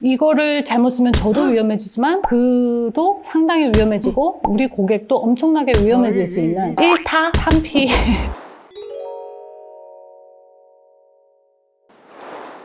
이거를 잘못 쓰면 저도 위험해지지만 그도 상당히 위험해지고 우리 고객도 엄청나게 위험해질 수 있는 1타 3피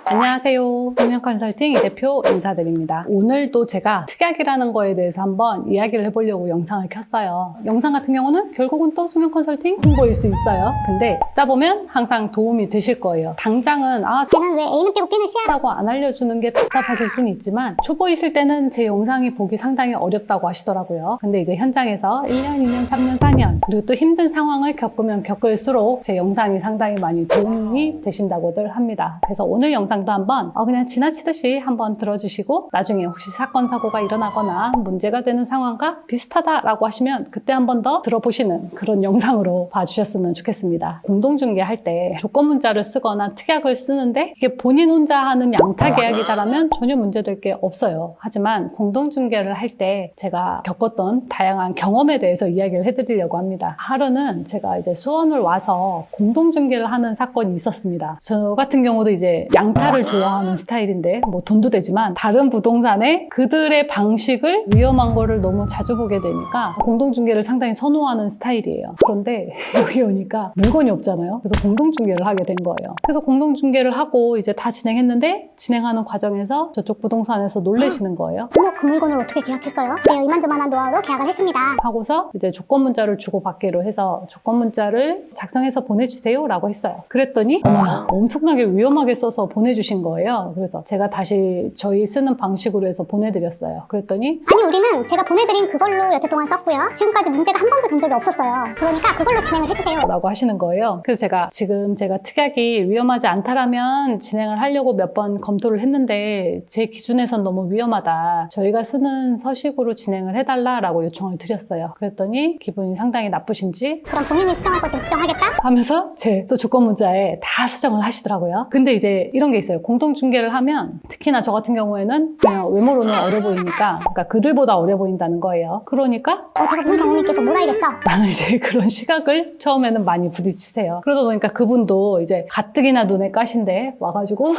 안녕하세요. 성명 컨설팅 이 대표 인사드립니다. 오늘도 제가 특약이라는 거에 대해서 한번 이야기를 해보려고 영상을 켰어요. 영상 같은 경우는 결국은 또 성명 컨설팅 홍보일 수 있어요. 근데 듣다 보면 항상 도움이 되실 거예요. 당장은 쟤는 왜 A는 B고 B는 C야? 라고 안 알려주는 게 답답하실 수는 있지만 초보이실 때는 제 영상이 보기 상당히 어렵다고 하시더라고요. 근데 이제 현장에서 1년, 2년, 3년, 4년 그리고 또 힘든 상황을 겪으면 겪을수록 제 영상이 상당히 많이 도움이 되신다고들 합니다. 그래서 오늘 영상도 한번 그냥 지나치듯이 한번 들어주시고 나중에 혹시 사건, 사고가 일어나거나 문제가 되는 상황과 비슷하다라고 하시면 그때 한 번 더 들어보시는 그런 영상으로 봐주셨으면 좋겠습니다. 공동중개할 때 조건문자를 쓰거나 특약을 쓰는데 이게 본인 혼자 하는 양타 계약이다라면 전혀 문제될 게 없어요. 하지만 공동중개를 할 때 제가 겪었던 다양한 경험에 대해서 이야기를 해드리려고 합니다. 하루는 제가 이제 수원을 와서 공동중개를 하는 사건이 있었습니다. 저 같은 경우도 이제 양타를 좋아하는 스타일인데 뭐 돈도 되지만 다른 부동산에 그들의 방식을 위험한 거를 너무 자주 보게 되니까 공동중개를 상당히 선호하는 스타일이에요. 그런데 여기 오니까 물건이 없잖아요. 그래서 공동중개를 하게 된 거예요. 그래서 공동중개를 하고 이제 다 진행했는데 진행하는 과정에서 저쪽 부동산에서 놀라시는 거예요. 어머, 그 물건을 어떻게 계약했어요? 내가 이만저만한 노하우로 계약을 했습니다. 하고서 이제 조건문자를 주고받기로 해서 조건문자를 작성해서 보내주세요 라고 했어요. 그랬더니 어머나 엄청나게 위험하게 써서 보내주신 거예요. 그래서 제가 다시 저희 쓰는 방식으로 해서 보내드렸어요. 그랬더니 아니, 우리는 제가 보내드린 그걸로 여태 동안 썼고요. 지금까지 문제가 한 번도 된 적이 없었어요. 그러니까 그걸로 진행을 해주세요. 라고 하시는 거예요. 그래서 제가 특약이 위험하지 않다라면 진행을 하려고 몇 번 검토를 했는데 제 기준에선 너무 위험하다. 저희가 쓰는 서식으로 진행을 해달라라고 요청을 드렸어요. 그랬더니 기분이 상당히 나쁘신지 그럼 본인이 수정할 거 지금 수정하겠다? 하면서 제 또 조건문자에 다 수정을 하시더라고요. 근데 이제 이런 게 있어요. 공동중개를 하면 특히나 저 같은 경우에는 그냥 외모로는 어려 보이니까 그러니까 그들보다 어려 보인다는 거예요. 그러니까 제가 무슨 경험이 있겠어, 뭘 알겠어? 나는 이제 그런 시각을 처음에는 많이 부딪히세요. 그러다 보니까 그분도 이제 가뜩이나 눈에 까신데 와가지고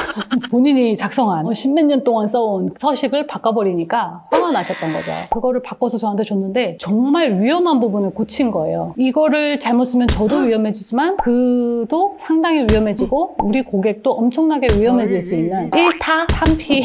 본인이 작성한 십몇 년 동안 써온 서식을 바꿔버리니까 화가 나셨던 거죠. 그거를 바꿔서 저한테 줬는데 정말 위험한 부분을 고친 거예요. 이거를 잘못 쓰면 저도 위험해지지만 그도 상당히 위험해지고 우리 고객도 엄청나게 위험해질 수 있는 1타 3피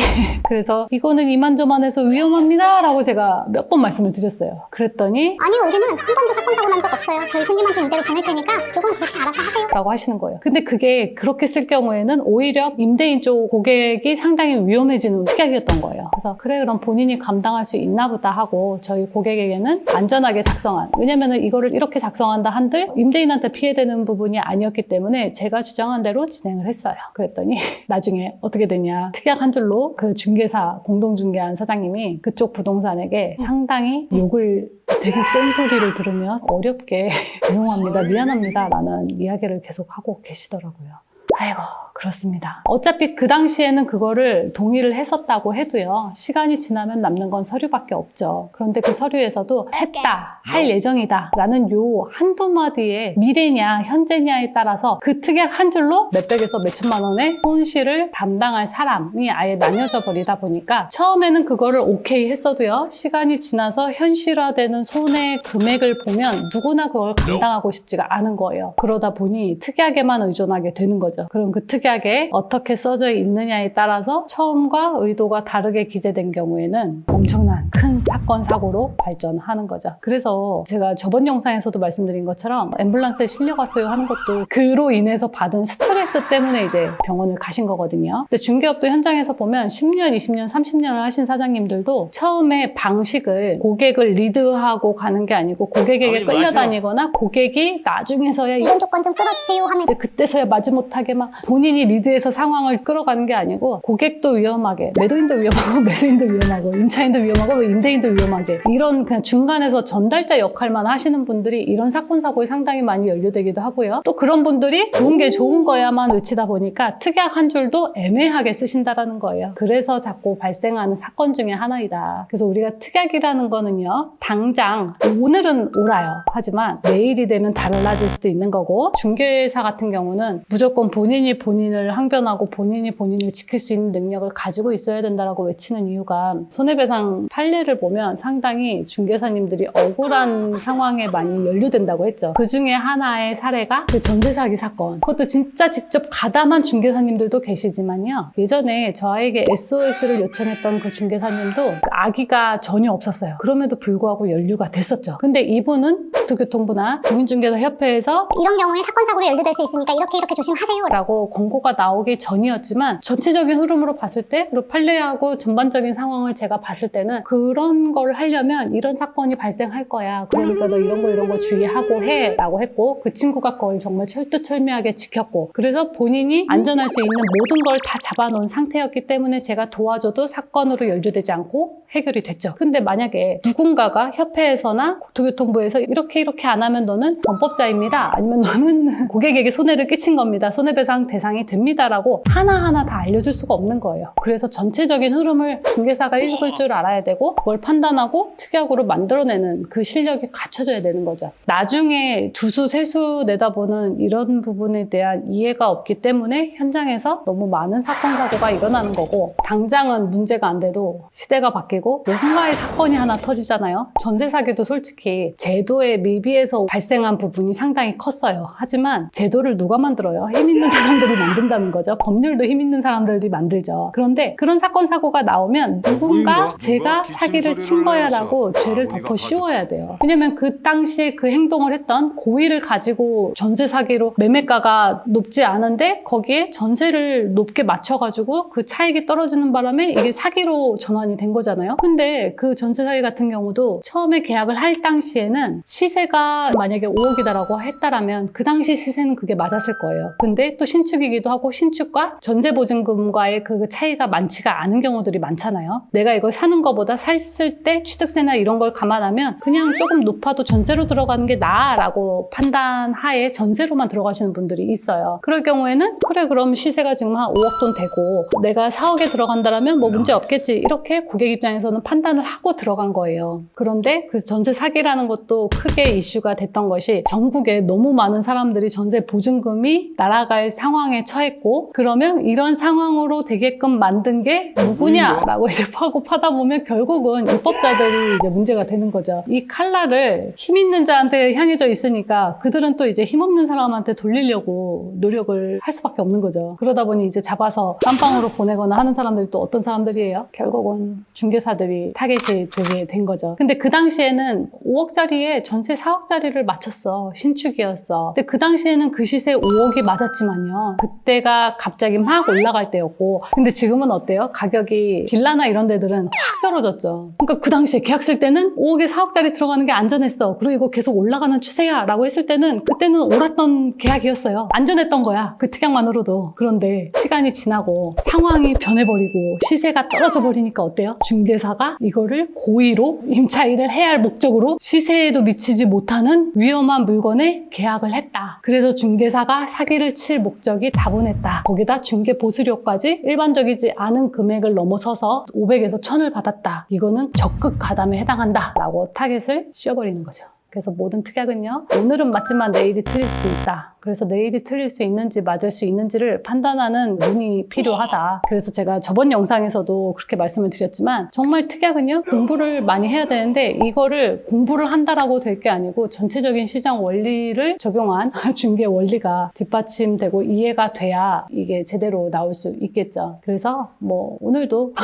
그래서 이거는 이만저만해서 위험합니다 라고 제가 몇 번 말씀을 드렸어요. 그랬더니 아니요, 우리는 한 번도 사건 사고 난 적 없어요. 저희 손님한테 임대를 보낼 테니까 조금 그렇게 알아서 하세요. 라고 하시는 거예요. 근데 그게 그렇게 쓸 경우에는 오히려 임대인 쪽 고객이 상당히 위험해지는 특약이었던 거예요. 그래서 그래, 그럼 본인이 감당할 수 있나 보다 하고 저희 고객에게는 안전하게 작성한, 왜냐면은 이거를 이렇게 작성한다 한들 임대인한테 피해되는 부분이 아니었기 때문에 제가 주장한 대로 진행을 했어요. 그랬더니 나중에 어떻게 되냐, 특약 한 줄로 그 중개사 공동중개한 사장님이 그쪽 부동산에게 상당히 욕을 되게 센 소리를 들으며 어렵게 죄송합니다, 미안합니다 라는 이야기를 계속 하고 계시더라고요. 아이고, 그렇습니다. 어차피 그 당시에는 그거를 동의를 했었다고 해도요, 시간이 지나면 남는 건 서류밖에 없죠. 그런데 그 서류에서도 했다, 할 예정이다 라는 요 한두 마디의 미래냐 현재냐에 따라서 그 특약 한 줄로 몇백에서 몇천만 원의 손실을 담당할 사람이 아예 나뉘어져 버리다 보니까 처음에는 그거를 오케이 했어도요, 시간이 지나서 현실화되는 손해 금액을 보면 누구나 그걸 감당하고 싶지가 않은 거예요. 그러다 보니 특약에만 의존하게 되는 거죠. 그럼 그 특약에 어떻게 써져 있느냐에 따라서 처음과 의도가 다르게 기재된 경우에는 엄청난 큰 사건, 사고로 발전하는 거죠. 그래서 제가 저번 영상에서도 말씀드린 것처럼 앰뷸런스에 실려갔어요 하는 것도 그로 인해서 받은 스트레스 때문에 이제 병원을 가신 거거든요. 근데 중개업도 현장에서 보면 10년, 20년, 30년을 하신 사장님들도 처음에 방식을 고객을 리드하고 가는 게 아니고 고객에게 끌려다니거나 고객이 나중에서야 이런 조건 좀 끌어주세요 하면 그때서야 마지못하게 막 본인이 리드해서 상황을 끌어가는 게 아니고 고객도 위험하게, 매도인도 위험하고 매수인도 위험하고 임차인도 위험하고 임대인도 위험하게 이런 그냥 중간에서 전달자 역할만 하시는 분들이 이런 사건, 사고에 상당히 많이 연루되기도 하고요. 또 그런 분들이 좋은 게 좋은 거야만 외치다 보니까 특약 한 줄도 애매하게 쓰신다라는 거예요. 그래서 자꾸 발생하는 사건 중에 하나이다. 그래서 우리가 특약이라는 거는요, 당장 오늘은 옳아요. 하지만 내일이 되면 달라질 수도 있는 거고, 중개사 같은 경우는 무조건 본인이 본인 본인을 항변하고 본인이 본인을 지킬 수 있는 능력을 가지고 있어야 된다라고 외치는 이유가 손해배상 판례를 보면 상당히 중개사님들이 억울한 상황에 많이 연루된다고 했죠. 그 중에 하나의 사례가 그 전세 사기 사건. 그것도 진짜 직접 가담한 중개사님들도 계시지만요. 예전에 저에게 SOS를 요청했던 그 중개사님도 악의가 전혀 없었어요. 그럼에도 불구하고 연루가 됐었죠. 근데 이분은 국토교통부나 공인중개사협회에서 이런 경우에 사건 사고로 연루될 수 있으니까 이렇게 조심하세요. 라고 권고가 나오기 전이었지만 전체적인 흐름으로 봤을 때 그리고 판례하고 전반적인 상황을 제가 봤을 때는 그런 걸 하려면 이런 사건이 발생할 거야. 그러니까 너 이런 거 주의하고 해 라고 했고 그 친구가 그걸 정말 철두철미하게 지켰고 그래서 본인이 안전할 수 있는 모든 걸 다 잡아놓은 상태였기 때문에 제가 도와줘도 사건으로 연루되지 않고 해결이 됐죠. 근데 만약에 누군가가 협회에서나 국토교통부에서 이렇게 안 하면 너는 범법자입니다. 아니면 너는 고객에게 손해를 끼친 겁니다. 손해배상 대상이 됩니다라고 하나하나 다 알려줄 수가 없는 거예요. 그래서 전체적인 흐름을 중개사가 읽을 줄 알아야 되고 그걸 판단하고 특약으로 만들어내는 그 실력이 갖춰져야 되는 거죠. 나중에 두수, 세수 내다보는 이런 부분에 대한 이해가 없기 때문에 현장에서 너무 많은 사건, 사고가 일어나는 거고 당장은 문제가 안 돼도 시대가 바뀌고 뭔가의 사건이 하나 터지잖아요. 전세 사기도 솔직히 제도에 미비해서 발생한 부분이 상당히 컸어요. 하지만 제도를 누가 만들어요? 힘 있는 사람들이 만든다는 거죠. 법률도 힘 있는 사람들이 만들죠. 그런데 그런 사건, 사고가 나오면 누군가 제가 사기를 친 거야 라고 죄를 덮어 씌워야 돼요. 왜냐면 그 당시에 그 행동을 했던 고의를 가지고 전세 사기로 매매가가 높지 않은데 거기에 전세를 높게 맞춰가지고 그 차익이 떨어지는 바람에 이게 사기로 전환이 된 거잖아요. 근데 그 전세 사기 같은 경우도 처음에 계약을 할 당시에는 시세가 만약에 5억이다라고 했다라면 그 당시 시세는 그게 맞았을 거예요. 근데 또 신축이기도 하고 신축과 전세보증금과의 그 차이가 많지가 않은 경우들이 많잖아요. 내가 이걸 사는 것보다 샀을 때 취득세나 이런 걸 감안하면 그냥 조금 높아도 전세로 들어가는 게 나아라고 판단하에 전세로만 들어가시는 분들이 있어요. 그럴 경우에는 그래 그럼 시세가 지금 한 5억 돈 되고 내가 4억에 들어간다라면 뭐 문제 없겠지 이렇게 고객 입장에서는 판단을 하고 들어간 거예요. 그런데 그 전세 사기라는 것도 크게 이슈가 됐던 것이 전국에 너무 많은 사람들이 전세 보증금이 날아갈 상황에 처했고 그러면 이런 상황으로 되게끔 만든 게 누구냐라고 이제 파다 보면 결국은 입법자들이 이제 문제가 되는 거죠. 이 칼날을 힘 있는 자한테 향해져 있으니까 그들은 또 이제 힘없는 사람한테 돌리려고 노력을 할 수밖에 없는 거죠. 그러다 보니 이제 잡아서 깜빵으로 보내거나 하는 사람들이 또 어떤 사람들이에요? 결국은 중개사들이 타겟이 되게 된 거죠. 근데 그 당시에는 5억짜리에 전세 4억짜리를 맞췄어. 신축이었어. 근데 그 당시에는 그 시세 5억이 맞았지만요. 그때가 갑자기 막 올라갈 때였고 근데 지금은 어때요? 가격이 빌라나 이런 데들은 확 떨어졌죠. 그러니까 그 당시에 계약 쓸 때는 5억에 4억짜리 들어가는 게 안전했어. 그리고 이거 계속 올라가는 추세야 라고 했을 때는 그때는 옳았던 계약이었어요. 안전했던 거야. 그 특약만으로도. 그런데 시간이 지나고 상황이 변해버리고 시세가 떨어져 버리니까 어때요? 중개사가 이거를 고의로 임차인을 해야 할 목적으로 시세에도 미치지 못하는 위험한 물건에 계약을 했다. 그래서 중개사가 사기를 칠 목적이 다분했다. 거기다 중개 보수료까지 일반적이지 않은 금액을 넘어서서 500에서 1000을 받았다. 이거는 적극 가담에 해당한다. 라고 타겟을 씌워버리는 거죠. 그래서 모든 특약은요. 오늘은 맞지만 내일이 틀릴 수도 있다. 그래서 내일이 틀릴 수 있는지 맞을 수 있는지를 판단하는 눈이 필요하다. 그래서 제가 저번 영상에서도 그렇게 말씀을 드렸지만 정말 특약은요. 공부를 많이 해야 되는데 이거를 공부를 한다라고 될 게 아니고 전체적인 시장 원리를 적용한 중개 원리가 뒷받침되고 이해가 돼야 이게 제대로 나올 수 있겠죠. 그래서 뭐 오늘도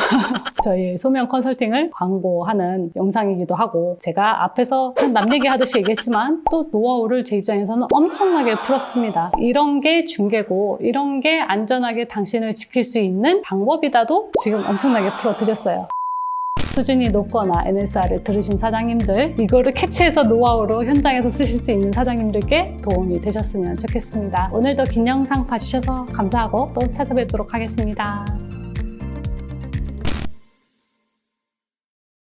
저희 소명 컨설팅을 광고하는 영상이기도 하고 제가 앞에서 남 얘기하듯이 얘기했지만 또 노하우를 제 입장에서는 엄청나게 풀었습니다. 이런 게 중개고 이런 게 안전하게 당신을 지킬 수 있는 방법이다도 지금 엄청나게 풀어드렸어요. 수준이 높거나 NSR을 들으신 사장님들 이거를 캐치해서 노하우로 현장에서 쓰실 수 있는 사장님들께 도움이 되셨으면 좋겠습니다. 오늘도 긴 영상 봐주셔서 감사하고 또 찾아뵙도록 하겠습니다.